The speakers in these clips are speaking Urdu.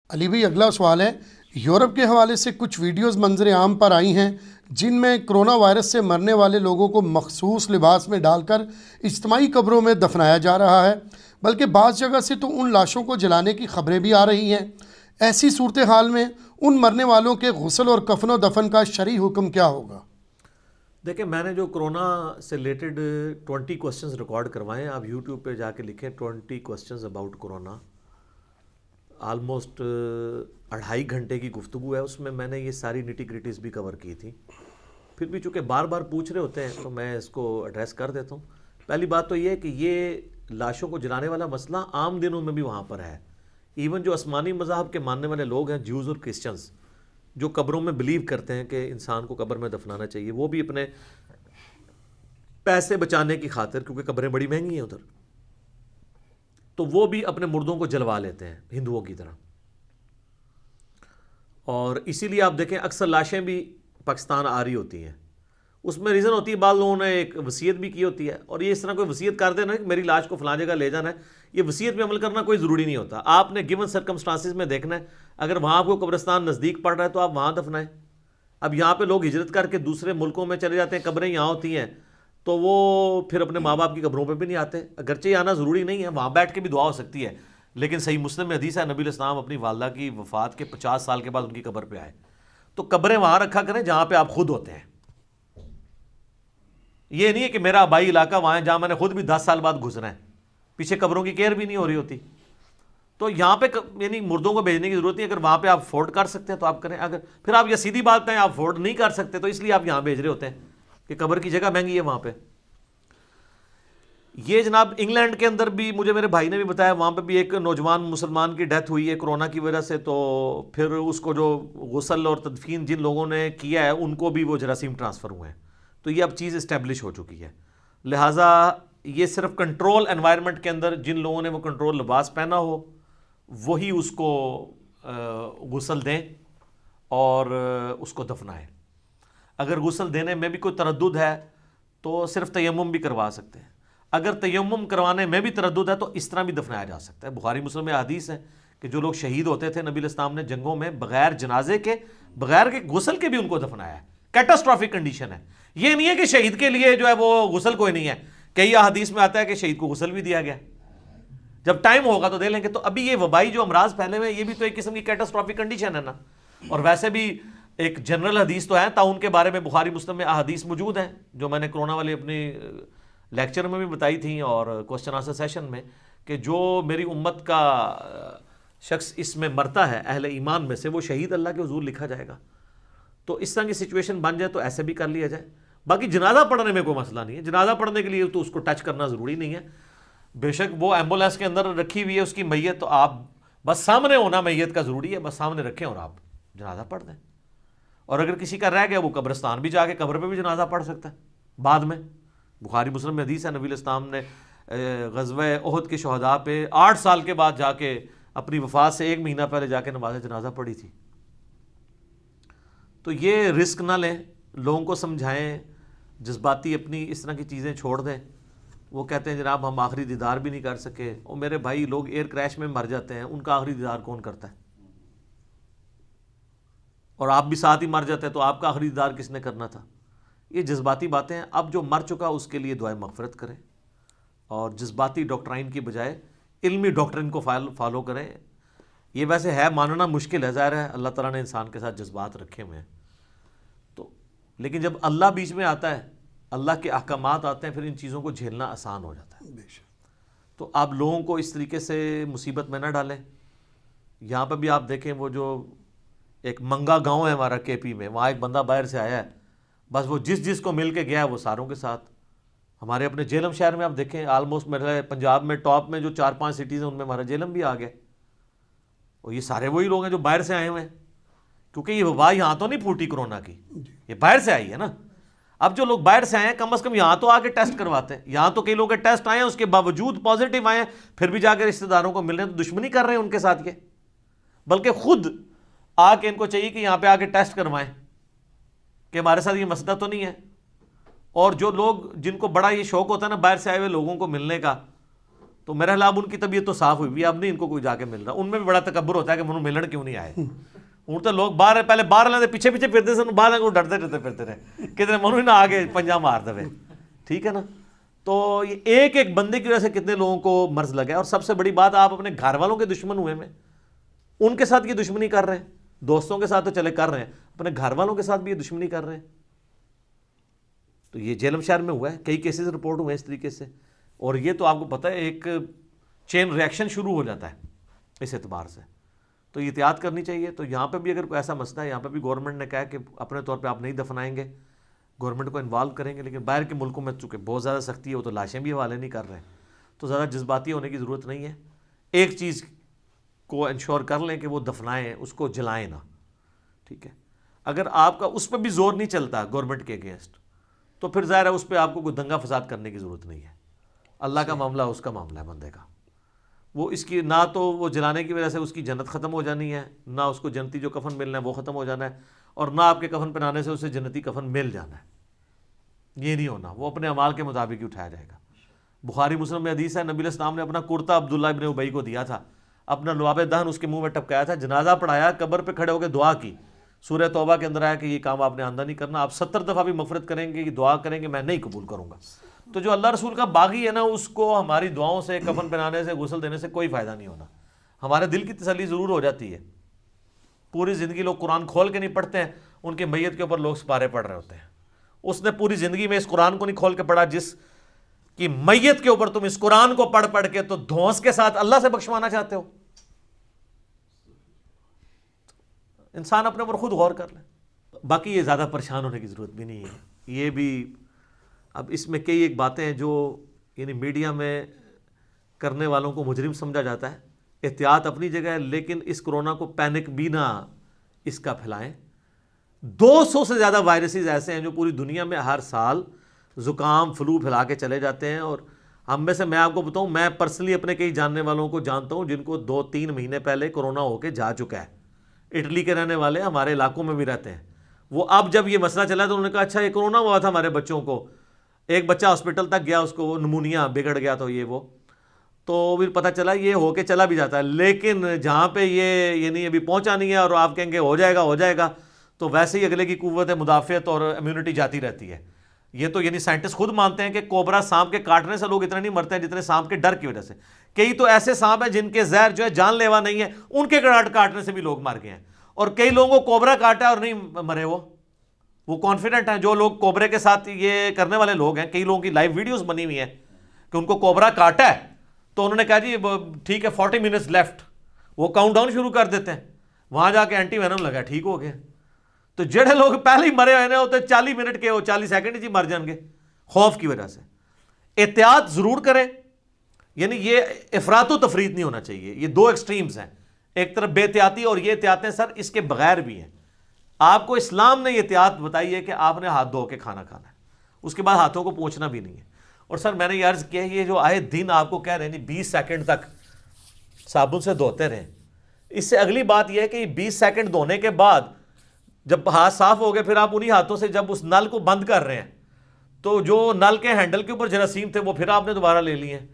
علی بھائی اگلا سوال ہے، یورپ کے حوالے سے کچھ ویڈیوز منظر عام پر آئی ہیں جن میں کرونا وائرس سے مرنے والے لوگوں کو مخصوص لباس میں ڈال کر اجتماعی قبروں میں دفنایا جا رہا ہے، بلکہ بعض جگہ سے تو ان لاشوں کو جلانے کی خبریں بھی آ رہی ہیں۔ ایسی صورتحال میں ان مرنے والوں کے غسل اور کفن و دفن کا شرعی حکم کیا ہوگا؟ دیکھیں، میں نے جو کرونا سے ریلیٹڈ 20 کوسچنز ریکارڈ کروائے ہیں، آپ یوٹیوب پہ جا کے لکھیں 20 کوسچنز اباؤٹ کرونا، آلموسٹ 2.5 گھنٹے کی گفتگو ہے، اس میں میں نے یہ ساری نیٹی گریٹیز بھی کور کی تھی۔ پھر بھی چونکہ بار بار پوچھ رہے ہوتے ہیں تو میں اس کو ایڈریس کر دیتا ہوں۔ پہلی بات تو یہ ہے کہ یہ لاشوں کو جلانے والا مسئلہ عام دنوں میں بھی وہاں پر ہے۔ ایون جو آسمانی مذاہب کے ماننے والے لوگ ہیں، جیوز اور کرسچنز، جو قبروں میں بلیو کرتے ہیں کہ انسان کو قبر میں دفنانا چاہیے، وہ بھی اپنے پیسے بچانے کی خاطر، کیونکہ قبریں بڑی مہنگی ہیں ادھر، تو وہ بھی اپنے مردوں کو جلوا لیتے ہیں ہندوؤں کی طرح۔ اور اسی لیے آپ دیکھیں اکثر لاشیں بھی پاکستان آ رہی ہوتی ہیں، اس میں ریزن ہوتی ہے بعض لوگوں نے ایک وصیت بھی کی ہوتی ہے، اور یہ اس طرح کوئی وصیت کر دینا کہ میری لاش کو فلاں جگہ لے جانا ہے، یہ وصیت پہ عمل کرنا کوئی ضروری نہیں ہوتا۔ آپ نے گیون سرکمسٹانسز میں دیکھنا ہے، اگر وہاں آپ کو قبرستان نزدیک پڑ رہا ہے تو آپ وہاں دفنائیں۔ اب یہاں پہ لوگ ہجرت کر کے دوسرے ملکوں میں چلے جاتے ہیں، قبریں یہاں ہوتی ہیں، تو وہ پھر اپنے ماں باپ کی قبروں پہ بھی نہیں آتے، اگرچہ آنا ضروری نہیں ہے، وہاں بیٹھ کے بھی دعا ہو سکتی ہے، لیکن صحیح مسلم میں حدیث ہے، نبی علیہ السلام اپنی والدہ کی وفات کے 50 سال کے بعد ان کی قبر پہ آئے۔ تو قبریں وہاں رکھا کریں جہاں پہ آپ خود ہوتے ہیں۔ یہ نہیں ہے کہ میرا آبائی علاقہ وہاں ہے جہاں میں نے خود بھی 10 سال بعد گزرا ہے، پیچھے قبروں کی کیئر بھی نہیں ہو رہی ہوتی، تو یہاں پہ یعنی مردوں کو بھیجنے کی ضرورت نہیں۔ اگر وہاں پہ آپ افورڈ کر سکتے ہیں تو آپ کریں، اگر پھر آپ یہ سیدھی بات ہے آپ افورڈ نہیں کر سکتے تو اس لیے آپ یہاں بھیج رہے ہوتے ہیں کہ قبر کی جگہ مہنگی ہے وہاں پہ۔ یہ جناب انگلینڈ کے اندر بھی مجھے میرے بھائی نے بھی بتایا، وہاں پہ بھی ایک نوجوان مسلمان کی ڈیتھ ہوئی ہے کرونا کی وجہ سے، تو پھر اس کو جو غسل اور تدفین جن لوگوں نے کیا ہے ان کو بھی وہ جراثیم ٹرانسفر ہوئے ہیں، تو یہ اب چیز اسٹیبلش ہو چکی ہے۔ لہٰذا یہ صرف کنٹرول انوائرمنٹ کے اندر جن لوگوں نے وہ کنٹرول لباس پہنا ہو وہی اس کو غسل دیں اور اس کو دفنائیں۔ اگر غسل دینے میں بھی کوئی تردد ہے تو صرف تیمم بھی کروا سکتے ہیں، اگر تیمم کروانے میں بھی تردد ہے تو اس طرح بھی دفنایا جا سکتا ہے۔ بخاری مسلم میں حدیث ہے کہ جو لوگ شہید ہوتے تھے نبی علیہ السلام نے جنگوں میں بغیر جنازے کے، بغیر کے غسل کے بھی ان کو دفنایا ہے۔ کیٹاسٹرافک کنڈیشن ہے، یہ نہیں ہے کہ شہید کے لیے جو ہے وہ غسل کوئی نہیں ہے، کئی حدیث میں آتا ہے کہ شہید کو غسل بھی دیا گیا، جب ٹائم ہوگا تو دے لیں گے۔ تو ابھی یہ وبائی جو امراض پھیلے ہوئے ہیں یہ بھی تو ایک قسم کی کیٹاسٹرافک کنڈیشن ہے نا، اور ویسے بھی ایک جنرل حدیث تو ہے تعاون کے بارے میں بخاری مسلم میں احادیث موجود ہیں، جو میں نے کرونا والے اپنی لیکچر میں بھی بتائی تھیں اور کوسچن آنسر سیشن میں، کہ جو میری امت کا شخص اس میں مرتا ہے اہل ایمان میں سے، وہ شہید اللہ کے حضور لکھا جائے گا۔ تو اس طرح کی سچویشن بن جائے تو ایسے بھی کر لیا جائے۔ باقی جنازہ پڑھنے میں کوئی مسئلہ نہیں ہے، جنازہ پڑھنے کے لیے تو اس کو ٹچ کرنا ضروری نہیں ہے، بے شک وہ ایمبولینس کے اندر رکھی ہوئی ہے اس کی میت، تو آپ بس سامنے ہونا میت کا ضروری ہے، بس سامنے رکھیں اور آپ جنازہ پڑھ دیں۔ اور اگر کسی کا رہ گیا وہ قبرستان بھی جا کے قبر پہ بھی جنازہ پڑھ سکتا ہے بعد میں۔ بخاری مسلم میں حدیث ہے نبی علیہ السلام نے غزوہ احد کے شہداء پہ 8 سال کے بعد جا کے اپنی وفات سے 1 مہینہ پہلے جا کے نماز جنازہ پڑھی تھی۔ تو یہ رسک نہ لیں، لوگوں کو سمجھائیں، جذباتی اپنی اس طرح کی چیزیں چھوڑ دیں۔ وہ کہتے ہیں جناب ہم آخری دیدار بھی نہیں کر سکے، اور میرے بھائی لوگ ایئر کریش میں مر جاتے ہیں، ان کا آخری دیدار کون کرتا ہے؟ اور آپ بھی ساتھ ہی مر جاتے ہیں تو آپ کا آخری دیدار کس نے کرنا تھا؟ یہ جذباتی باتیں ہیں۔ اب جو مر چکا اس کے لیے دعائے مغفرت کریں، اور جذباتی ڈاکٹرائن کی بجائے علمی ڈاکٹرائن کو فالو کریں۔ یہ ویسے ہے ماننا مشکل ہے، ظاہر ہے اللہ تعالیٰ نے انسان کے ساتھ جذبات رکھے ہوئے ہیں، تو لیکن جب اللہ بیچ میں آتا ہے، اللہ کے احکامات آتے ہیں، پھر ان چیزوں کو جھیلنا آسان ہو جاتا ہے۔ تو آپ لوگوں کو اس طریقے سے مصیبت میں نہ ڈالیں۔ یہاں پہ بھی آپ دیکھیں وہ جو ایک منگا گاؤں ہے ہمارا کے پی میں، وہاں ایک بندہ باہر سے آیا ہے، بس وہ جس کو مل کے گیا ہے وہ ساروں کے ساتھ۔ ہمارے اپنے جہلم شہر میں آپ دیکھیں، آلموسٹ میرے پنجاب میں ٹاپ میں جو 4-5 سٹیز ہیں ان میں ہمارا جہلم بھی آ گیا، اور یہ سارے وہی لوگ ہیں جو باہر سے آئے ہوئے ہیں، کیونکہ یہ وبا یہاں تو نہیں پھوٹی کرونا کی، یہ باہر سے آئی ہے نا۔ اب جو لوگ باہر سے آئے ہیں کم از کم یہاں تو آ کے ٹیسٹ کرواتے ہیں، یہاں تو کئی لوگ کے ٹیسٹ آئے ہیں اس کے باوجود پازیٹیو آئے ہیں، پھر بھی جا کے رشتہ داروں کو مل رہے ہیں، تو دشمنی کر رہے ہیں ان کے ساتھ، یہ بلکہ خود آ کے ان کو چاہیے کہ یہاں پہ آ کے ٹیسٹ کروائیں کہ ہمارے ساتھ یہ مسئلہ تو نہیں ہے۔ اور جو لوگ جن کو بڑا یہ شوق ہوتا ہے نا باہر سے آئے ہوئے لوگوں کو ملنے کا، تو میرا خیال ان کی طبیعت تو صاف ہوئی بھی، اب نہیں ان کو کوئی جا کے مل رہا. ان میں بھی بڑا تکبر ہوتا ہے کہ منو ملن کیوں نہیں آئے. ہوں تو لوگ باہر پہلے باہر لیندے پیچھے پیچھے پھرتے سن، باہر کو ڈرتے ڈرتے پھرتے رہے کتنے منو ہی نہ آگے پنجا مار دے. ٹھیک ہے نا. تو یہ ایک ایک بندے کی وجہ سے کتنے لوگوں کو مرض لگا ہے. اور سب سے بڑی بات، آپ اپنے گھر والوں کے دشمن ہوئے میں ان کے ساتھ یہ دشمنی کر رہے ہیں. دوستوں کے ساتھ تو چلے کر رہے ہیں، اپنے گھر والوں کے ساتھ بھی یہ دشمنی کر رہے ہیں. تو یہ جہلم شہر میں ہوا ہے، کئی کیسز رپورٹ ہوئے ہیں اس طریقے سے. اور یہ تو آپ کو پتہ ہے ایک چین ریاکشن شروع ہو جاتا ہے اس اعتبار سے. تو یہ احتیاط کرنی چاہیے. تو یہاں پہ بھی اگر کوئی ایسا مسئلہ ہے، یہاں پہ بھی گورنمنٹ نے کہا کہ اپنے طور پہ آپ نہیں دفنائیں گے، گورنمنٹ کو انوالو کریں گے. لیکن باہر کے ملکوں میں چونکہ بہت زیادہ سختی ہے، وہ تو لاشیں بھی حوالے نہیں کر رہے ہیں. تو زیادہ جذباتی ہونے کی ضرورت نہیں ہے. ایک چیز کو انشور کر لیں کہ وہ دفنائیں، اس کو جلائیں نہ. ٹھیک ہے. اگر آپ کا اس پہ بھی زور نہیں چلتا گورنمنٹ کے اگینسٹ، تو پھر ظاہر ہے اس پہ آپ کو کوئی دنگا فساد کرنے کی ضرورت نہیں ہے. اللہ کا معاملہ اس کا معاملہ ہے بندے کا. وہ اس کی نہ تو وہ جلانے کی وجہ سے اس کی جنت ختم ہو جانی ہے، نہ اس کو جنتی جو کفن ملنا ہے وہ ختم ہو جانا ہے، اور نہ آپ کے کفن پہنانے سے اسے جنتی کفن مل جانا ہے. یہ نہیں ہونا. وہ اپنے اعمال کے مطابق ہی اٹھایا جائے گا. بخاری مسلم میں حدیث ہے، نبی علیہ السلام نے اپنا کرتا عبداللہ ابن ابی کو دیا تھا، اپنا لعاب دہن اس کے منہ میں ٹپکایا تھا، جنازہ پڑھایا، قبر پہ کھڑے ہو کے دعا کی. سورہ توبہ کے اندر آیا کہ یہ کام آپ نے آندہ نہیں کرنا، آپ 70 دفعہ بھی مغفرت کریں گے، یہ دعا کریں گے، میں نہیں قبول کروں گا. تو جو اللہ رسول کا باغی ہے نا، اس کو ہماری دعاؤں سے، کفن پہنانے سے، غسل دینے سے کوئی فائدہ نہیں ہونا. ہمارے دل کی تسلی ضرور ہو جاتی ہے. پوری زندگی لوگ قرآن کھول کے نہیں پڑھتے ہیں، ان کے میت کے اوپر لوگ سپارے پڑھ رہے ہوتے ہیں. اس نے پوری زندگی میں اس قرآن کو نہیں کھول کے پڑھا جس کی میت کے اوپر تم اس قرآن کو پڑھ پڑھ کے تو دھونس کے ساتھ اللہ سے بخشوانا چاہتے ہو. انسان اپنے اوپر خود غور کر لے. باقی یہ زیادہ پریشان ہونے کی ضرورت بھی نہیں ہے. یہ بھی اب اس میں کئی ایک باتیں ہیں جو یعنی میڈیا میں کرنے والوں کو مجرم سمجھا جاتا ہے. احتیاط اپنی جگہ ہے، لیکن اس کرونا کو پینک بھی نہ اس کا پھیلائیں. 200 سے زیادہ وائرسز ایسے ہیں جو پوری دنیا میں ہر سال زکام فلو پھیلا کے چلے جاتے ہیں. اور ہم میں سے میں آپ کو بتاؤں، میں پرسنلی اپنے کئی جاننے والوں کو جانتا ہوں جن کو 2-3 مہینے پہلے کرونا ہو کے جا چکا ہے. اٹلی کے رہنے والے ہمارے علاقوں میں بھی رہتے ہیں. وہ اب جب یہ مسئلہ چلا تو انہوں نے کہا اچھا یہ کرونا ہوا تھا ہمارے بچوں کو. ایک بچہ ہاسپٹل تک گیا، اس کو نمونیا بگڑ گیا تو یہ وہ تو پھر پتہ چلا یہ ہو کے چلا بھی جاتا ہے. لیکن جہاں پہ یہ یعنی ابھی پہنچا نہیں ہے اور آپ کہیں گے ہو جائے گا تو ویسے ہی اگلے کی قوت مدافعت اور امیونٹی جاتی رہتی ہے. یہ تو یعنی سائنٹسٹ خود مانتے ہیں کہ کوبرا سانپ کے کاٹنے سے لوگ اتنے نہیں مرتے ہیں جتنے سانپ کے ڈر کی وجہ سے. کئی تو ایسے سانپ ہیں جن کے زہر جو ہے جان لیوا نہیں ہے، ان کے کاٹنے سے بھی لوگ مر گئے ہیں. اور کئی لوگوں کو کوبرا کاٹا اور نہیں مرے. وہ کانفیڈنٹ ہیں جو لوگ کوبرے کے ساتھ یہ کرنے والے لوگ ہیں. کئی لوگوں کی لائیو ویڈیوز بنی ہوئی ہیں کہ ان کو کوبرا کاٹا ہے تو انہوں نے کہا جی ٹھیک ہے 40 منٹس لیفٹ، وہ کاؤنٹ ڈاؤن شروع کر دیتے ہیں، وہاں جا کے اینٹی وینم لگا، ٹھیک ہو گیا. تو جڑے لوگ پہلے ہی مرے ہوئے ہوتے 40 منٹ کے 40 سیکنڈ ہی مر جان گے خوف کی وجہ سے. احتیاط ضرور کریں. یعنی یہ افراط و تفریط نہیں ہونا چاہیے. یہ دو ایکسٹریمز ہیں، ایک طرف بے احتیاطی اور یہ احتیاطیں سر اس کے بغیر بھی ہیں. آپ کو اسلام نے یہ احتیاط بتائی ہے کہ آپ نے ہاتھ دھو کے کھانا کھانا ہے، اس کے بعد ہاتھوں کو پوچھنا بھی نہیں ہے. اور سر میں نے یہ عرض کیا یہ جو آئے دن آپ کو کہہ رہے ہیں 20 سیکنڈ تک صابن سے دھوتے رہیں. اس سے اگلی بات یہ ہے کہ یہ 20 سیکنڈ دھونے کے بعد جب ہاتھ صاف ہو گئے پھر آپ انہی ہاتھوں سے جب اس نل کو بند کر رہے ہیں تو جو نل کے ہینڈل کے اوپر جراثیم تھے وہ پھر آپ نے دوبارہ لے لیے ہیں.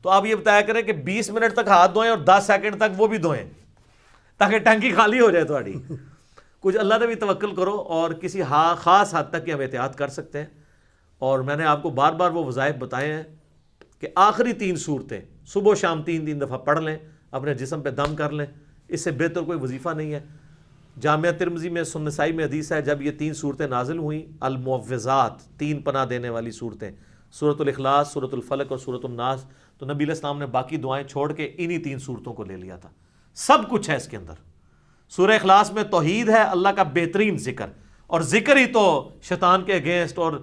تو آپ یہ بتایا کریں کہ 20 منٹ تک ہاتھ دھوئیں اور 10 سیکنڈ تک وہ بھی دھوئیں تاکہ ٹنکی خالی ہو جائے تھوڑی. کچھ اللہ نے بھی توکل کرو اور کسی خاص حد تک ہم احتیاط کر سکتے ہیں. اور میں نے آپ کو بار بار وہ وظائف بتائے ہیں کہ آخری 3 صورتیں صبح و شام 3 دفعہ پڑھ لیں، اپنے جسم پہ دم کر لیں. اس سے بہتر کوئی وظیفہ نہیں ہے. جامعہ ترمذی میں سنن نسائی میں حدیث ہے جب یہ 3 صورتیں نازل ہوئیں، المعوذات 3 پناہ دینے والی صورتیں، سورۃ الاخلاص، سورۃ الفلق اور سورۃ الناس، تو نبی علیہ السلام نے باقی دعائیں چھوڑ کے انہی 3 صورتوں کو لے لیا تھا. سب کچھ ہے اس کے اندر. سورہ اخلاص میں توحید ہے، اللہ کا بہترین ذکر، اور ذکر ہی تو شیطان کے اگینسٹ اور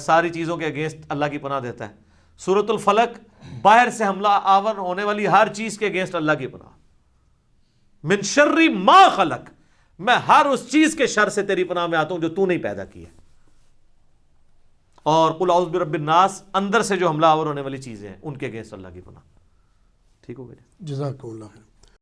ساری چیزوں کے اگینسٹ اللہ کی پناہ دیتا ہے. سورۃ الفلق باہر سے حملہ آور ہونے والی ہر چیز کے اگینسٹ اللہ کی پناہ. من شر ما خلق، میں ہر اس چیز کے شر سے تیری پناہ میں آتا ہوں جو تو نہیں پیدا کی ہے. اور قل اعوذ برب الناس اندر سے جو حملہ آور ہونے والی چیزیں ہیں ان کے اگینسٹ اللہ کی پناہ. ٹھیک ہو گیا. جزاک اللہ خیر.